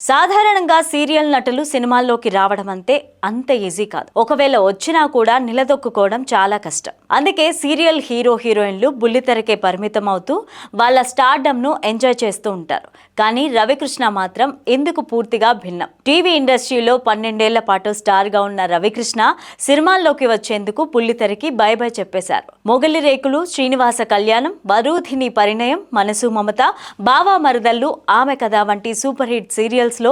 సాధారణంగా సీరియల్ నటులు సినిమాల్లోకి రావడం అంత ఈజీ కాదు. ఒకవేళ వచ్చినా కూడా నిలదొక్కుకోవడం చాలా కష్టం. అందుకే సీరియల్ హీరో హీరోయిన్లు బుల్లితెరకే పరిమితం అవుతూ వాళ్ళ స్టార్డమ్ ను ఎంజాయ్ చేస్తూ ఉంటారు. కానీ రవికృష్ణ మాత్రం ఎందుకు పూర్తిగా భిన్నం. టీవీ ఇండస్ట్రీలో 12 ఏళ్ల పాటు స్టార్ గా ఉన్న రవికృష్ణ సినిమాల్లోకి వచ్చేందుకు బుల్లితెరకి బై బై చెప్పేశారు. మొగలి రేకులు, శ్రీనివాస కళ్యాణం, వరూధిని పరిణయం, మనసు మమత, బావా మరదళ్ళు, ఆమె కథ వంటి సూపర్ హిట్ సీరియల్ లో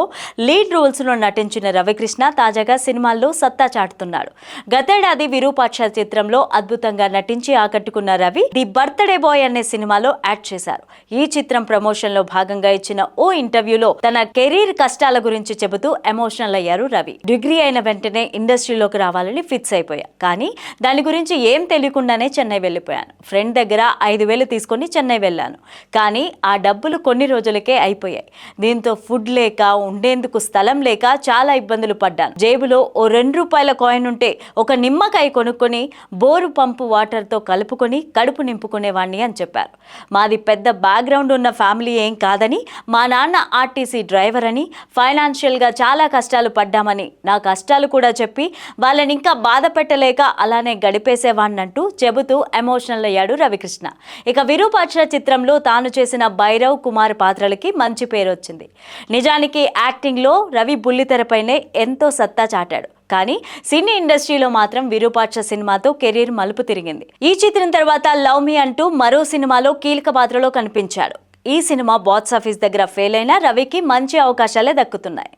లీడ్ రోల్స్ లో నటించిన రవికృష్ణ తాజాగా సినిమాల్లో సత్తా చాటుతున్నాడు. గతేడాది విరూపాక్ష చిత్రంలో అద్భుతంగా నటించి ఆకట్టుకున్న రవి ది బర్త్డే బాయ్ అనే సినిమాలో యాక్ట్ చేశారు. ఈ చిత్రం ప్రమోషన్ లో భాగంగా ఇచ్చిన ఓ ఇంటర్వ్యూలో తన కెరీర్ కష్టాల గురించి చెబుతూ ఎమోషనల్ అయ్యారు రవి. డిగ్రీ అయిన వెంటనే ఇండస్ట్రీలోకి రావాలని ఫిక్స్ అయిపోయా, కానీ దాని గురించి ఏం తెలియకుండానే చెన్నై వెళ్ళిపోయాను. ఫ్రెండ్ దగ్గర 5,000 తీసుకుని చెన్నై వెళ్ళాను, కానీ ఆ డబ్బులు కొన్ని రోజులకే అయిపోయాయి. దీంతో ఫుడ్ లేక, ఉండేందుకు స్థలం లేక చాలా ఇబ్బందులు పడ్డాను. జేబులో ఓ ₹2 కాయిన్ ఉంటే ఒక నిమ్మకాయ కొనుక్కొని బోరు పంపు వాటర్ తో కలుపుకొని కడుపు నింపుకునేవాణ్ణి అని చెప్పారు. మాది పెద్ద బ్యాక్గ్రౌండ్ ఉన్న ఫ్యామిలీ ఏం కాదని, మా నాన్న ఆర్టీసీ డ్రైవర్ అని, ఫైనాన్షియల్ గా చాలా కష్టాలు పడ్డామని నా కష్టాలు కూడా చెప్పి వాళ్ళని ఇంకా బాధ పెట్టలేక అలానే గడిపేసేవాణ్ణంటూ చెబుతూ ఎమోషనల్ అయ్యాడు రవికృష్ణ. ఇక విరూపాక్ష చిత్రంలో తాను చేసిన భైరవ్ కుమార్ పాత్రలకి మంచి పేరు వచ్చింది. నిజానికి యాక్టింగ్ లో రవి బుల్లితెరపైనే ఎంతో సత్తా చాటాడు. కానీ సినీ ఇండస్ట్రీలో మాత్రం విరూపాక్ష సినిమాతో కెరీర్ మలుపు తిరిగింది. ఈ చిత్రం తర్వాత లవ్ మీ అంటూ మరో సినిమాలో కీలక పాత్రలో కనిపించాడు. ఈ సినిమా బాక్స్ ఆఫీస్ దగ్గర ఫెయిల్ అయినా రవికి మంచి అవకాశాలే దక్కుతున్నాయి.